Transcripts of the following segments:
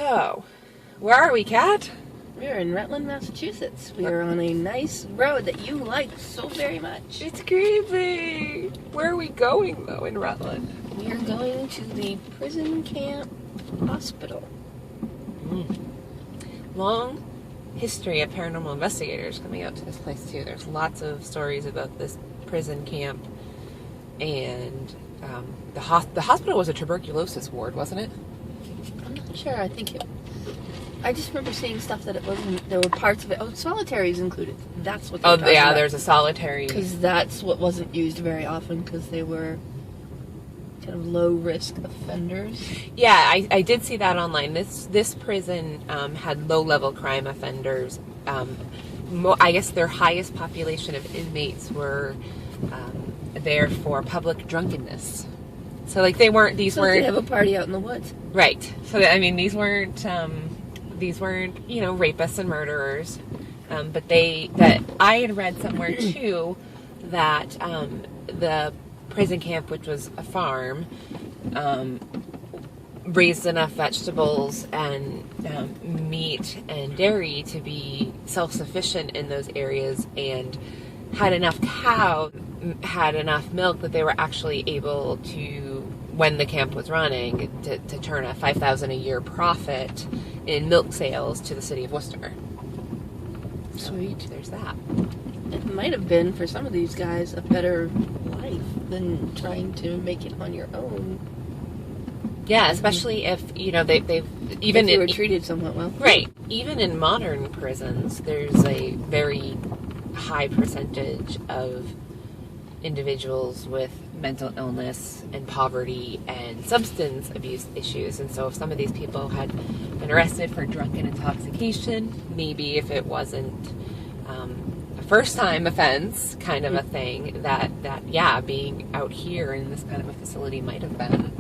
So, where are we, Kat? We're in Rutland, Massachusetts. We are on a nice road that you like so very much. It's creepy. Where are we going, though, in Rutland? We are going to the prison camp hospital. Long history of paranormal investigators coming out to this place, too. There's lots of stories about this prison camp. And the hospital was a tuberculosis ward, wasn't it? I'm not sure. I just remember seeing stuff that it wasn't. There were parts of it. Oh, solitary is included. That's what. Oh, yeah. There's a solitary. Because that's what wasn't used very often because they were kind of low risk offenders. Yeah, I did see that online. This prison had low level crime offenders. I guess their highest population of inmates were there for public drunkenness. So like they weren't. These weren't. They have a party out in the woods. Right. So I mean, these weren't rapists and murderers. But I had read somewhere too that the prison camp, which was a farm, raised enough vegetables and meat and dairy to be self-sufficient in those areas, and had enough cow, had enough milk that they were actually able to, when the camp was running, to turn a $5,000 a year profit in milk sales to the city of Worcester. Sweet. So, there's that. It might have been, for some of these guys, a better life than trying to make it on your own. Yeah, especially if, they've even if you were treated somewhat well. Right. Even in modern prisons, there's a very high percentage of individuals with mental illness and poverty and substance abuse issues. And so if some of these people had been arrested for drunken intoxication, maybe if it wasn't a first-time offense kind of a thing, that being out here in this kind of a facility might have been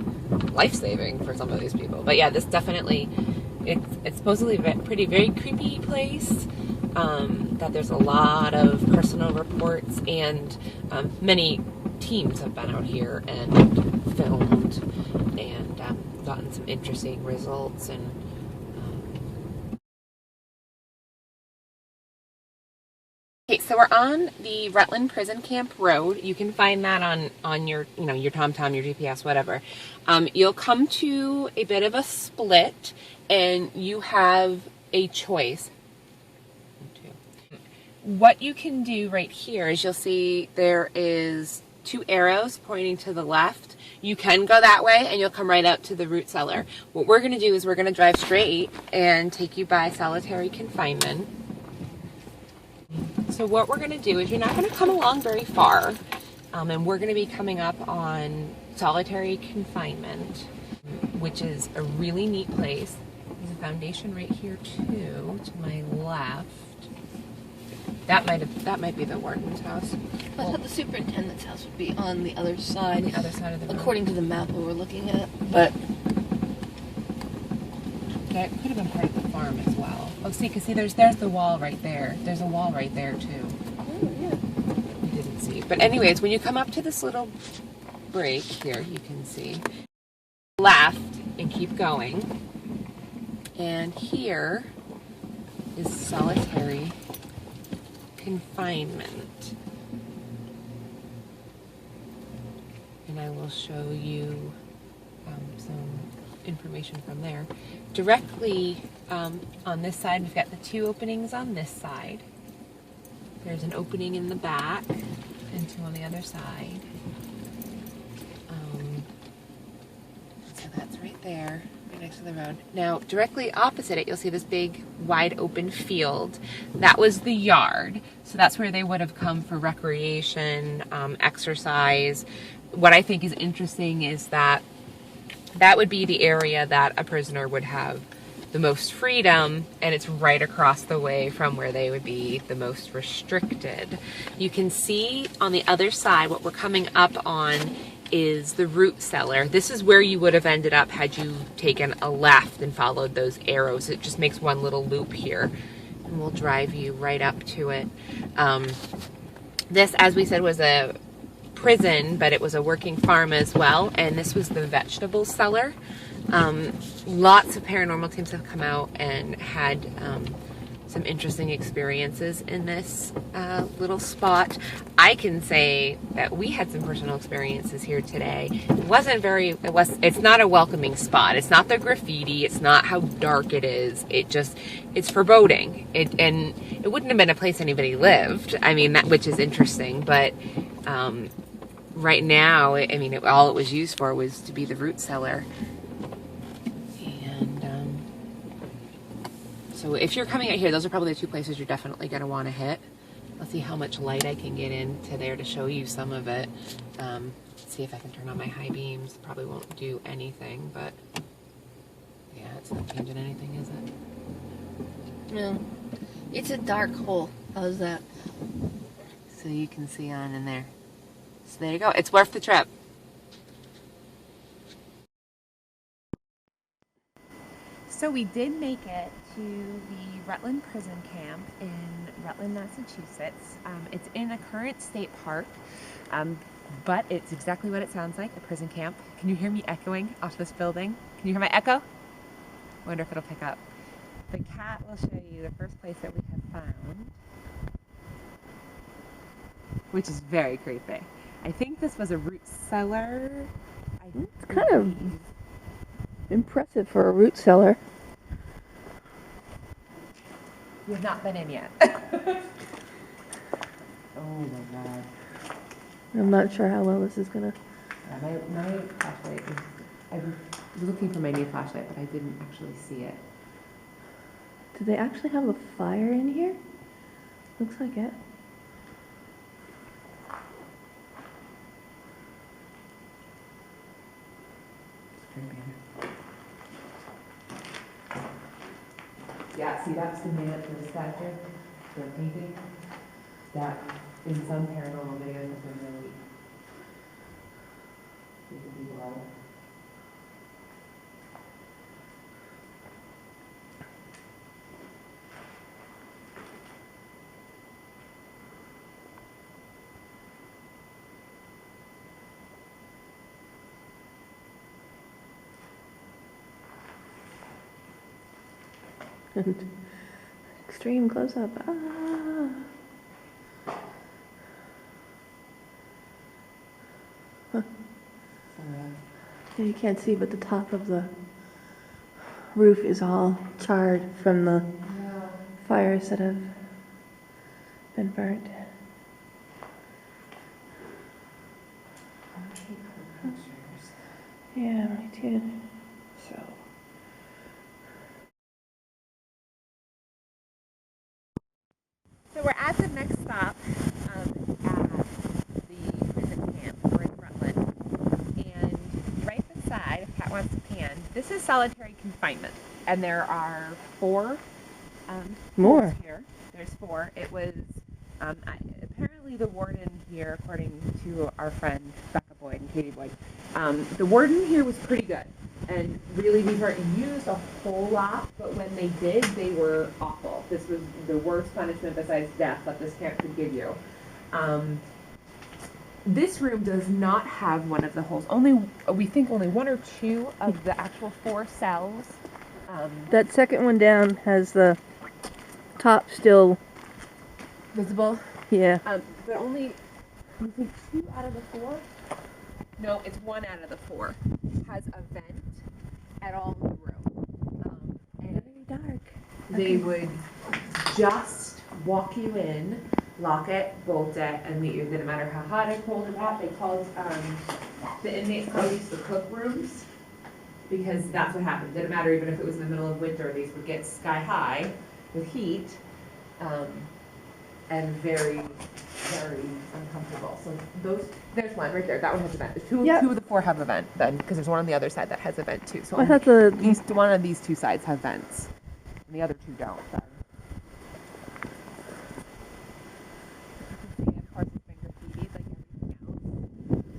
life-saving for some of these people. But yeah, this definitely, it's supposedly a very creepy place. That there's a lot of personal reports, and many teams have been out here and filmed and gotten some interesting results. And okay, so we're on the Rutland Prison Camp Road. You can find that on your your TomTom, your GPS, whatever. You'll come to a bit of a split, and you have a choice. What you can do right here is you'll see there is 2 arrows pointing to the left. You can go that way and you'll come right out to the root cellar. What we're going to do is we're going to drive straight and take you by solitary confinement. So what we're going to do is you're not going to come along very far, and we're going to be coming up on solitary confinement, which is a really neat place. There's a foundation right here too, to my left. That might be the warden's house. I thought the superintendent's house would be on the other side. On the other side of the road. According to the map we were looking at. But that could have been part of the farm as well. Oh, see, there's the wall right there. There's a wall right there too. Oh, yeah. We didn't see. But anyways, when you come up to this little break here, you can see left and keep going. And here is solitary confinement, and I will show you some information from there. Directly on this side, we've got the 2 openings on this side. There's an opening in the back and 2 on the other side. So that's right there, right next to the road. Now, directly opposite it, you'll see this big, wide open field. That was the yard. So that's where they would have come for recreation, exercise. What I think is interesting is that would be the area that a prisoner would have the most freedom, and it's right across the way from where they would be the most restricted. You can see on the other side, what we're coming up on is the root cellar. This is where you would have ended up had you taken a left and followed those arrows. It just makes one little loop here, and we'll drive you right up to it. This, as we said, was a prison, but it was a working farm as well, and this was the vegetable cellar. Lots of paranormal teams have come out and had some interesting experiences in this little spot. I can say that we had some personal experiences here today. It's not a welcoming spot. It's not the graffiti. It's not how dark it is. It's foreboding. And it wouldn't have been a place anybody lived. I mean, which is interesting, but right now, all it was used for was to be the root cellar. So if you're coming out here, those are probably the two places you're definitely going to want to hit. Let's see how much light I can get into there to show you some of it. See if I can turn on my high beams. Probably won't do anything, but yeah, it's not changing anything, is it? No. It's a dark hole. How's that? So you can see on in there. So there you go. It's worth the trip. So we did make it to the Rutland Prison Camp in Rutland, Massachusetts. It's in a current state park, but it's exactly what it sounds like, a prison camp. Can you hear me echoing off this building? Can you hear my echo? I wonder if it'll pick up. The cat will show you the first place that we have found, which is very creepy. I think this was a root cellar. It's kind of impressive for a root cellar. We have not been in yet. Oh my god. I'm not sure how well this is gonna. My flashlight is. I was looking for my new flashlight, but I didn't actually see it. Do they actually have a fire in here? Looks like it. Yeah, see, that's the man for the statue, the painting. That, in some paranormal videos, has been really, well. Extreme close-up. Ah. Huh. Yeah, you can't see, but the top of the roof is all charred from the fires that have been burnt. Yeah, me too. So we're at the next stop at the prison camp. We're in Rutland. And right beside, if Kat wants to pan, this is solitary confinement. And there are four More here. There's four. It was apparently the warden here, according to our friend Becca Boyd and Katie Boyd, the warden here was pretty good. And really, these aren't used a whole lot, but when they did, they were awful. This was the worst punishment besides death that this camp could give you. This room does not have one of the holes. We think only one or two of the actual four cells. that second one down has the top still Visible? Yeah. But only, you think 2 out of the 4? No, it's 1 out of the 4. Has a vent at all in the room. And Very dark. they would just walk you in, lock it, bolt it, and leave you. It didn't matter how hot or cold it got. They called, the inmates called these the cook rooms, because that's what happened. It didn't matter even if it was in the middle of winter, these would get sky high with heat, and very, very uncomfortable. So there's one right there. That one has a vent. Two of the 4 have a vent then, because there's one on the other side that has a vent too. So I thought one of these 2 sides have vents, and the other 2 don't. Then. Of course, it's been graffitied like everything else.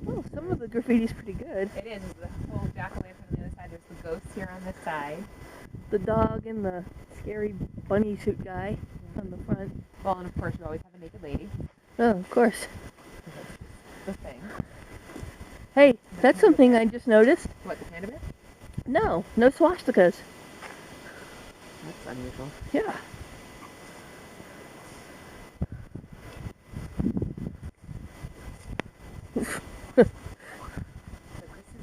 Well, some of the graffiti's pretty good. It is. The whole jack-o'-lantern on the other side. There's the ghost here on this side. The dog and the scary bunny suit guy on the front. Well, and of course, you always have a naked lady. Oh, of course. The thing. Hey, that's something I just noticed. What, the cannabis? No, no swastikas. That's unusual. Yeah. This is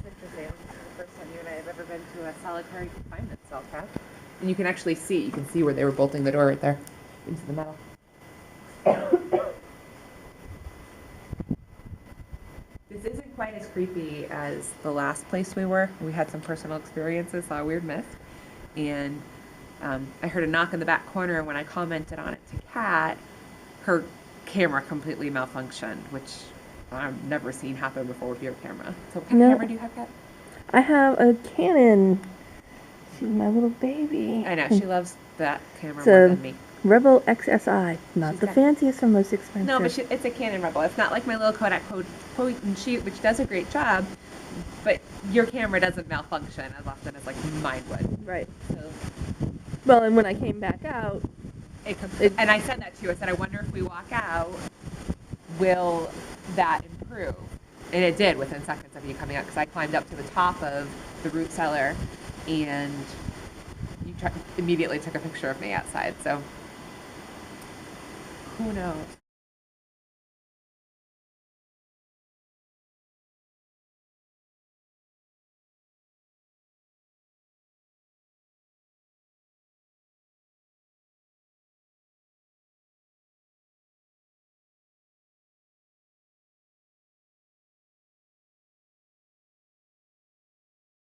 interesting. This is the first time you and I have ever been to a solitary confinement cell, Kat. And you can actually see, where they were bolting the door right there into the metal. This isn't quite as creepy as the last place we were. We had some personal experiences, saw a weird mist, and I heard a knock in the back corner. And when I commented on it to Kat, her camera completely malfunctioned, which I've never seen happen before with your camera. So what kind of camera do you have, Kat? I have a Canon. She's my little baby. I know, she loves that camera more than me. Rebel XSI. Not She's the got- fanciest or most expensive. No, but it's a Canon Rebel. It's not like my little Kodak point and shoot, which does a great job, but your camera doesn't malfunction as often as like mine would. Right. So Well, and when I came back out, and I said that to you. I said, I wonder if we walk out, will that improve? And it did within seconds of you coming out, because I climbed up to the top of the root cellar, and you immediately took a picture of me outside. So who knows?